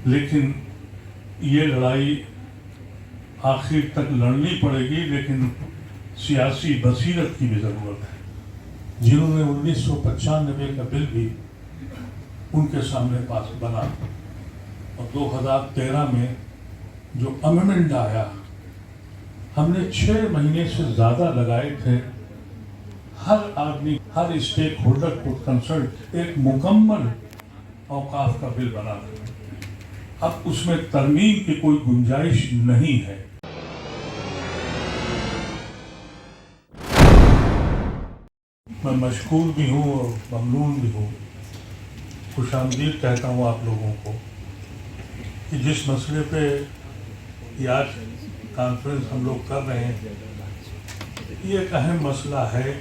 لیکن یہ لڑائی آخر تک لڑنی پڑے گی، لیکن سیاسی بصیرت کی بھی ضرورت ہے۔ جنہوں نے 1995 کا بل بھی ان کے سامنے پاس بنا، اور 2013 میں جو امینڈمنٹ آیا، ہم نے 6 مہینے سے زیادہ لگائے تھے ہر آدمی، ہر اسٹیک ہولڈر کو کنسلٹ، ایک مکمل اوقاف کا بل بنا تھا۔ اب اس میں ترمیم کی کوئی گنجائش نہیں ہے۔ میں مشکور بھی ہوں اور ممنون بھی ہوں، خوش آمدید کہتا ہوں آپ لوگوں کو کہ جس مسئلے پہ یہ آج کانفرنس ہم لوگ کر رہے ہیں، یہ ایک اہم مسئلہ ہے۔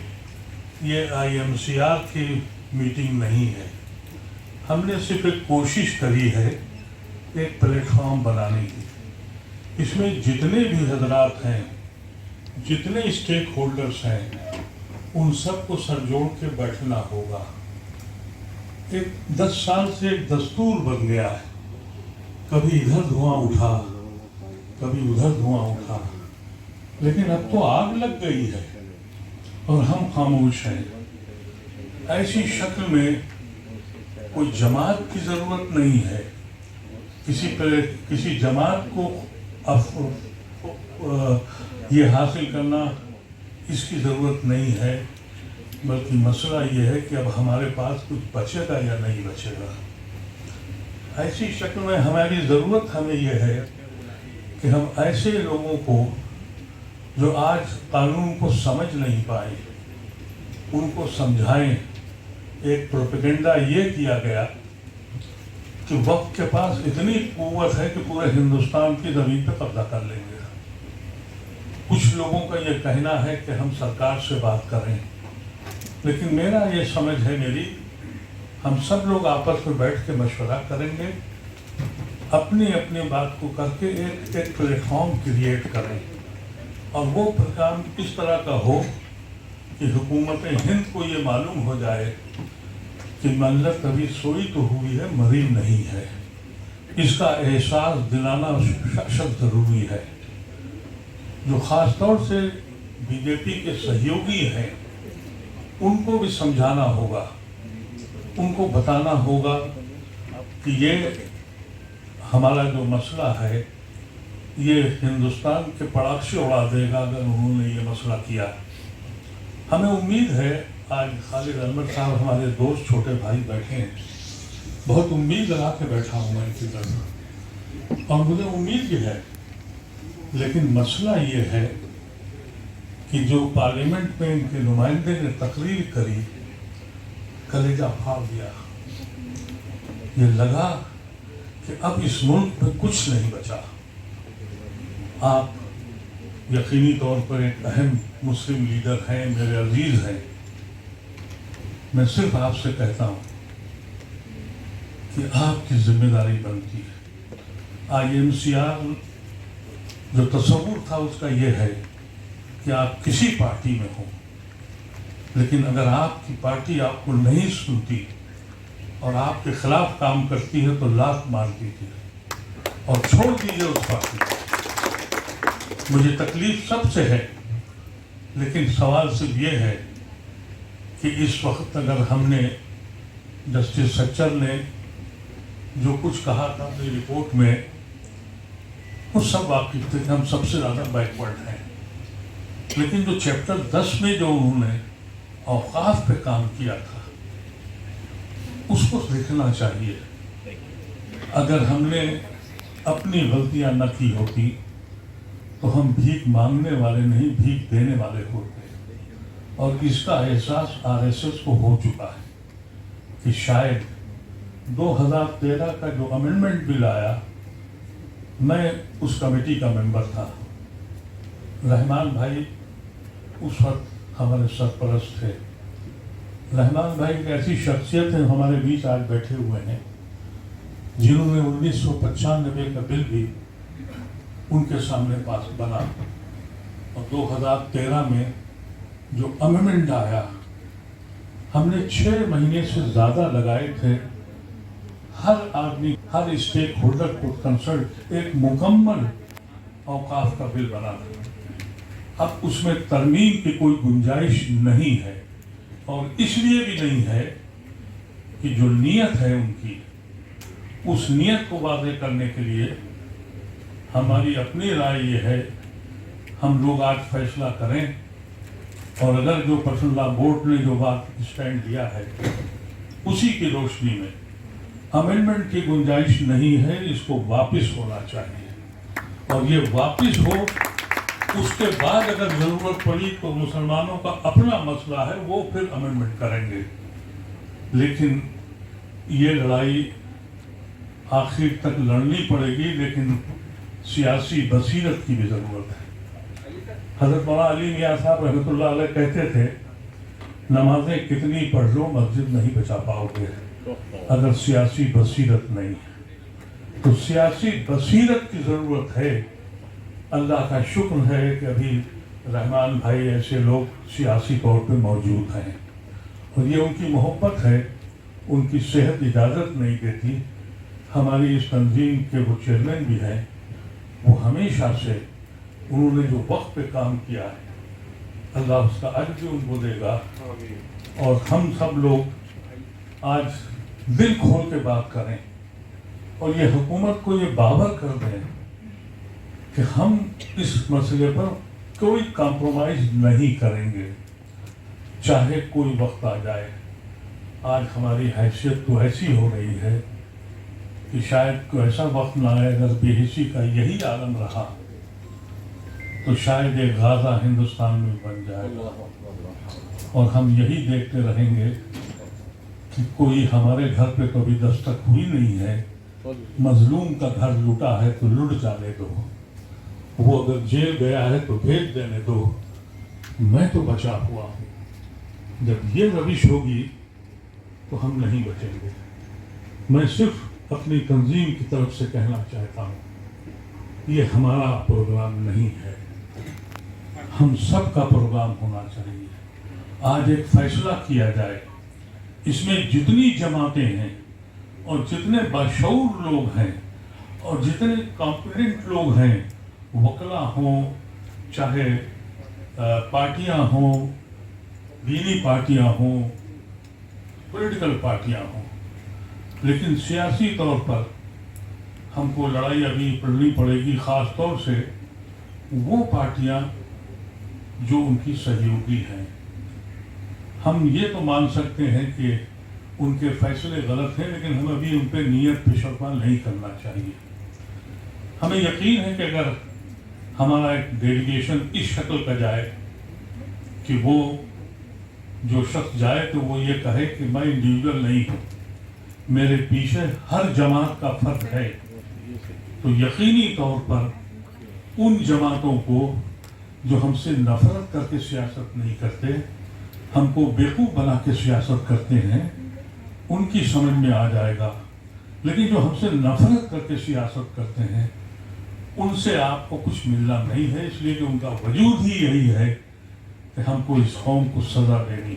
یہ IMCR کی میٹنگ نہیں ہے۔ ہم نے صرف ایک کوشش کری ہے ایک پلیٹ فارم بنانے کی۔ اس میں جتنے بھی حضرات ہیں، جتنے اسٹیک ہولڈرز ہیں، ان سب کو سر جوڑ کے بیٹھنا ہوگا۔ ایک 10 سال سے ایک دستور بن گیا ہے، کبھی ادھر دھواں اٹھا، کبھی ادھر دھواں اٹھا، لیکن اب تو آگ لگ گئی ہے اور ہم خاموش ہیں۔ ایسی شکل میں کوئی جماعت کی ضرورت نہیں ہے، کسی جماعت کو یہ حاصل کرنا اس کی ضرورت نہیں ہے، بلکہ مسئلہ یہ ہے کہ اب ہمارے پاس کچھ بچے گا یا نہیں بچے گا۔ ایسی شکل میں ہماری ضرورت ہمیں یہ ہے کہ ہم ایسے لوگوں کو جو آج قانون کو سمجھ نہیں پائے، ان کو سمجھائیں۔ ایک پروپیگنڈا یہ کیا گیا کہ وقت کے پاس اتنی قوت ہے کہ پورے ہندوستان کی زمین پہ قبضہ کر لیں گے۔ کچھ لوگوں کا یہ کہنا ہے کہ ہم سرکار سے بات کریں، لیکن میرا یہ سمجھ ہے، ہم سب لوگ آپس میں بیٹھ کے مشورہ کریں گے، اپنی اپنی بات کو کر کے ایک پلیٹ فارم کریٹ کریں، اور وہ کام اس طرح کا ہو کہ حکومت ہند کو یہ معلوم ہو جائے کہ منظر کبھی سوئی تو ہوئی ہے، مری نہیں ہے۔ اس کا احساس دلانا سخت ضروری ہے۔ جو خاص طور سے BJP کے سہیوگی ہیں، ان کو بھی سمجھانا ہوگا، ان کو بتانا ہوگا کہ یہ ہمارا جو مسئلہ ہے، یہ ہندوستان کے پڑاخے اڑا دے گا اگر انہوں نے یہ مسئلہ کیا۔ ہمیں امید ہے، آج خالد احمد صاحب ہمارے دوست چھوٹے بھائی بیٹھے ہیں، بہت امید لگا کے بیٹھا ہوں میں ان کی طرف، اور مجھے امید بھی ہے، لیکن مسئلہ یہ ہے کہ جو پارلیمنٹ میں ان کے نمائندے نے تقریر کری، کلیجہ پھاڑ دیا۔ یہ لگا کہ اب اس ملک میں کچھ نہیں بچا۔ آپ یقینی طور پر ایک اہم مسلم لیڈر ہیں، میرے عزیز ہیں، میں صرف آپ سے کہتا ہوں کہ آپ کی ذمہ داری بنتی ہے۔ IMCR جو تصور تھا اس کا یہ ہے کہ آپ کسی پارٹی میں ہوں، لیکن اگر آپ کی پارٹی آپ کو نہیں سنتی اور آپ کے خلاف کام کرتی ہے تو لات مار دیجیے اور چھوڑ دیجیے اس پارٹی کو۔ مجھے تکلیف سب سے ہے، لیکن سوال صرف یہ ہے کہ اس وقت اگر ہم نے جسٹس سچر نے جو کچھ کہا تھا اپنی رپورٹ میں، وہ سب واقف تھے کہ ہم سب سے زیادہ بیکورڈ ہیں، لیکن جو چیپٹر 10 میں جو انہوں نے اوقاف پہ کام کیا تھا، اس کو دیکھنا چاہیے۔ اگر ہم نے اپنی غلطیاں نہ کی ہوتی تو ہم بھیک مانگنے والے نہیں، بھیک دینے والے ہوتے، اور اس کا احساس RSS کو ہو چکا ہے کہ شاید 2013 کا جو امینڈمنٹ بل آیا، میں اس کمیٹی کا ممبر تھا، رحمان بھائی اس وقت ہمارے سرپرست تھے۔ رحمان بھائی ایک ایسی شخصیت ہے ہمارے بیچ آج بیٹھے ہوئے ہیں، جنہوں نے 1995 کا بل بھی ان کے سامنے پاس بنا، اور 2013 میں جو امینڈمنٹ آیا، ہم نے 6 مہینے سے زیادہ لگائے تھے ہر آدمی، ہر اسٹیک ہولڈر کو کنسلٹ ایک مکمل اوقاف کا بل بنا تھا. اب اس میں ترمیم کی کوئی گنجائش نہیں ہے، اور اس لیے بھی نہیں ہے کہ جو نیت ہے ان کی، اس نیت کو واضح کرنے کے لیے ہماری اپنی رائے یہ ہے، ہم لوگ آج فیصلہ کریں، اور اگر جو پرسنل لا بورڈ نے جو بات اسٹینڈ لیا ہے اسی کی روشنی میں امینڈمنٹ کی گنجائش نہیں ہے، اس کو واپس ہونا چاہیے، اور یہ واپس ہو. اس کے بعد اگر ضرورت پڑی تو مسلمانوں کا اپنا مسئلہ ہے، وہ پھر امینڈمنٹ کریں گے، لیکن یہ لڑائی آخر تک لڑنی پڑے گی، لیکن سیاسی بصیرت کی بھی ضرورت ہے. حضرت مولانا علی میاں صاحب رحمۃ اللہ علیہ کہتے تھے، نمازیں کتنی پڑھ لو مسجد نہیں بچا پاؤ گے اگر سیاسی بصیرت نہیں ہے. تو سیاسی بصیرت کی ضرورت ہے. اللہ کا شکر ہے کہ ابھی رحمان بھائی ایسے لوگ سیاسی طور پہ موجود ہیں، اور یہ ان کی محبت ہے، ان کی صحت اجازت نہیں دیتی. ہماری اس تنظیم کے وہ چیئرمین بھی ہیں، وہ ہمیشہ سے انہوں نے جو وقت پہ کام کیا ہے، اللہ اس کا اجر بھی ان کو دے گا. اور ہم سب لوگ آج دل کھول کے بات کریں، اور یہ حکومت کو یہ باور کر دیں کہ ہم اس مسئلے پر کوئی کمپرومائز نہیں کریں گے، چاہے کوئی وقت آ جائے. آج ہماری حیثیت تو ایسی ہو رہی ہے کہ شاید کوئی ایسا وقت نہ آئے، اگر بے حسی کا یہی عالم رہا تو شاید ایک غازہ ہندوستان میں بن جائے گا، اور ہم یہی دیکھتے رہیں گے کہ کوئی ہمارے گھر پہ کبھی دستک ہوئی نہیں ہے. مظلوم کا گھر لوٹا ہے تو لٹ جانے دو، وہ اگر جیل گیا ہے تو بھیج دینے دو، میں تو بچا ہوا ہوں. جب یہ روش ہوگی تو ہم نہیں بچیں گے. میں صرف اپنی تنظیم کی طرف سے کہنا چاہتا ہوں، یہ ہمارا پروگرام نہیں ہے، ہم سب کا پروگرام ہونا چاہیے. آج ایک فیصلہ کیا جائے، اس میں جتنی جماعتیں ہیں اور جتنے باشعور لوگ ہیں اور جتنے کمپیٹنٹ لوگ ہیں، وکلا ہوں، چاہے پارٹیاں ہوں، دینی پارٹیاں ہوں، پولیٹیکل پارٹیاں ہوں، لیکن سیاسی طور پر ہم کو لڑائی ابھی پڑھنی پڑے گی، خاص طور سے وہ پارٹیاں جو ان کی سہیوگی ہیں. ہم یہ تو مان سکتے ہیں کہ ان کے فیصلے غلط ہیں، لیکن ہمیں ابھی ان پہ نیت پیشرفہ نہیں کرنا چاہیے. ہمیں یقین ہے کہ اگر ہمارا ایک ڈیلیگیشن اس شکل کا جائے کہ وہ جو شخص جائے تو وہ یہ کہے کہ میں انڈیویجول نہیں ہوں، میرے پیچھے ہر جماعت کا فرد ہے، تو یقینی طور پر ان جماعتوں کو جو ہم سے نفرت کر کے سیاست نہیں کرتے، ہم کو بیوقوف بنا کے سیاست کرتے ہیں، ان کی سمجھ میں آ جائے گا. لیکن جو ہم سے نفرت کر کے سیاست کرتے ہیں، ان سے آپ کو کچھ ملنا نہیں ہے، اس لیے کہ ان کا وجود ہی یہی ہے کہ ہم کو اس قوم کو سزا دینی.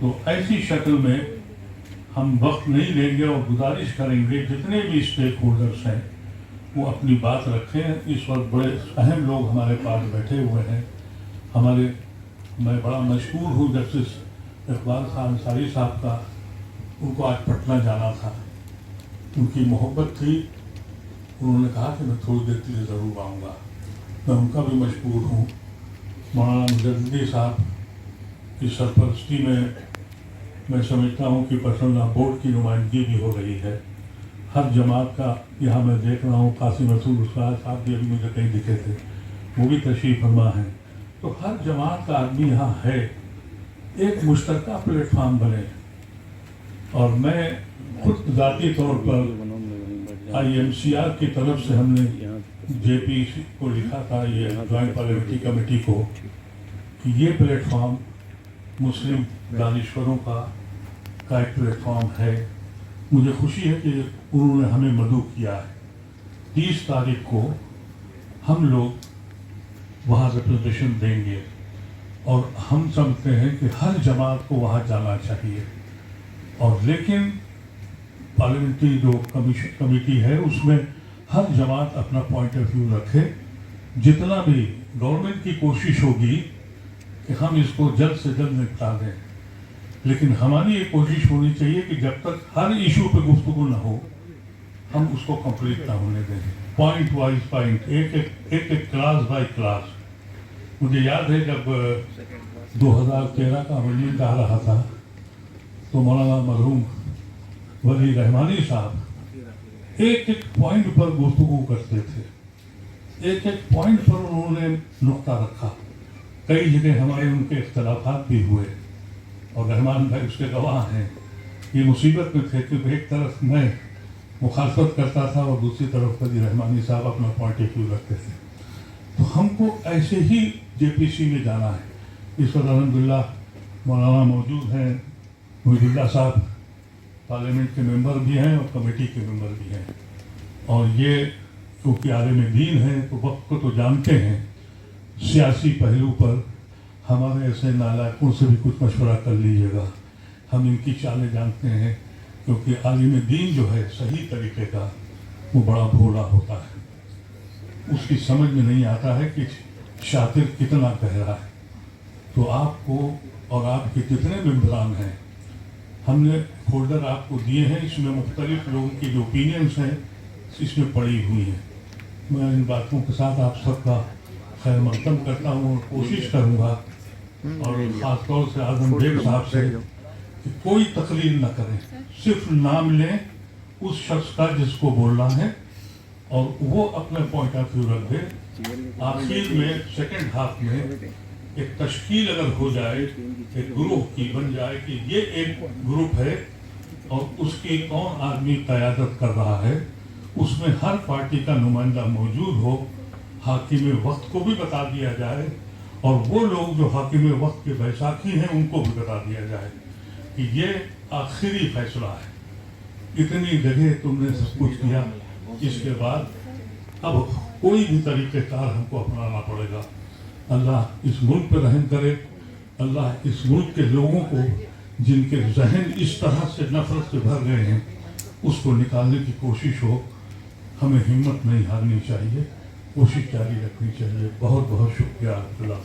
تو ایسی شکل میں ہم وقت نہیں لیں گے، اور گزارش کریں گے جتنے بھی اسٹیک ہولڈرز ہیں وہ اپنی بات رکھیں. اس وقت بڑے اہم لوگ ہمارے پاس بیٹھے ہوئے ہیں. میں بڑا مشکور ہوں جسٹس اقبال خان انصاری صاحب کا، ان کو آج پٹنہ جانا تھا، ان کی محبت تھی، انہوں نے کہا کہ میں تھوڑی دیر کے لیے ضرور آؤں گا. میں ان کا بھی مشکور ہوں. مولانا مجددی صاحب کی سرپرستی میں سمجھتا ہوں کہ پرسنل لا بورڈ کی نمائندگی بھی ہو رہی ہے. ہر جماعت کا یہاں میں دیکھ رہا ہوں، قاسم رسول استاد صاحب بھی ابھی مجھے کہیں دکھے تھے، وہ بھی تشریف فرما ہیں. تو ہر جماعت کا آدمی یہاں ہے، ایک مشترکہ پلیٹ فارم بنے. اور میں خود ذاتی طور پر IMCR کی طرف سے ہم نے JP کو لکھا تھا، یہ جوائنٹ پارلیمنٹری کمیٹی کو، کہ یہ پلیٹ فارم مسلم دانشوروں کا ایک پلیٹ فارم ہے. مجھے خوشی ہے کہ انہوں نے ہمیں مدعو کیا ہے. 30 تاریخ کو ہم لوگ وہاں ریپرزنٹیشن دیں گے، اور ہم سمجھتے ہیں کہ ہر جماعت کو وہاں جانا چاہیے. اور لیکن پارلیمنٹری جو کمیٹی ہے اس میں ہر جماعت اپنا پوائنٹ آف ویو رکھے. جتنا بھی گورنمنٹ کی کوشش ہوگی کہ ہم اس کو جلد سے جلد نپٹا دیں, لیکن ہماری یہ کوشش ہونی چاہیے کہ جب تک ہر ایشو پہ گفتگو نہ ہو ہم اس کو کمپلیٹ نہ ہونے دیں. پوائنٹ وائز پوائنٹ, ایک کلاس بائی کلاس. مجھے یاد ہے جب 2013 کا امنڈمنٹ آ رہا تھا تو مولانا مرحوم ولی رحمانی صاحب ایک پوائنٹ پر گفتگو کرتے تھے, ایک پوائنٹ پر انہوں نے نقطہ رکھا. کئی جگہ ہمارے ان کے اختلافات بھی ہوئے اور رحمان بھائی اس کے گواہ ہیں. یہ مصیبت میں تھے کہ ایک طرف میں مخالفت کرتا تھا اور دوسری طرف ولی رحمانی صاحب اپنا پوائنٹ آف ویو رکھتے تھے. تو ہم کو ایسے ہی جے پی سی میں جانا ہے. اس وقت الحمدللہ مولانا موجود ہیں, محی اللہ صاحب پارلیمنٹ کے ممبر بھی ہیں اور کمیٹی کے ممبر بھی ہیں, اور یہ کیونکہ عالم دین ہیں تو وقت کو تو جانتے ہیں. سیاسی پہلو پر ہمارے ایسے نالائقوں سے بھی کچھ مشورہ کر لیجیے گا. ہم ان کی چالیں جانتے ہیں, کیونکہ عالم دین جو ہے صحیح طریقے کا وہ بڑا بھولا ہوتا ہے. اس کی سمجھ میں نہیں آتا ہے کہ شاطر کتنا گہرا ہے. تو آپ کو اور آپ کے جتنے ممبران ہیں, ہم نے فولڈر آپ کو دیے ہیں, اس میں مختلف لوگوں کی جو اوپینینس ہیں اس میں پڑی ہوئی ہیں. میں ان باتوں کے ساتھ آپ سب کا خیر مقدم کرتا ہوں اور کوشش کروں گا, اور خاص طور سے اعظم بیگ صاحب سے کہ کوئی تقریر نہ کریں, صرف نام لیں اس شخص کا جس کو بولنا ہے اور وہ اپنے پوائنٹ آف ویو رکھ دے. آخر میں سیکنڈ ہاف میں ایک تشکیل اگر ہو جائے, ایک گروہ کی بن جائے کہ یہ ایک گروپ ہے اور اس کی کون آدمی قیادت کر رہا ہے, اس میں ہر پارٹی کا نمائندہ موجود ہو, حاکم وقت کو بھی بتا دیا جائے اور وہ لوگ جو حاکم وقت کے بیساکھی ہیں ان کو بھی بتا دیا جائے کہ یہ آخری فیصلہ ہے. اتنی جگہ تم نے سب کچھ کیا, اس کے بعد اب کوئی بھی طریقہ کار ہم کو اپنانا پڑے گا. اللہ اس ملک پہ رحم کرے. اللہ اس ملک کے لوگوں کو جن کے ذہن اس طرح سے نفرت سے بھر گئے ہیں اس کو نکالنے کی کوشش ہو. ہمیں ہمت نہیں ہارنی چاہیے, کوشش جاری رکھنی چاہیے. بہت بہت شکریہ. اللہ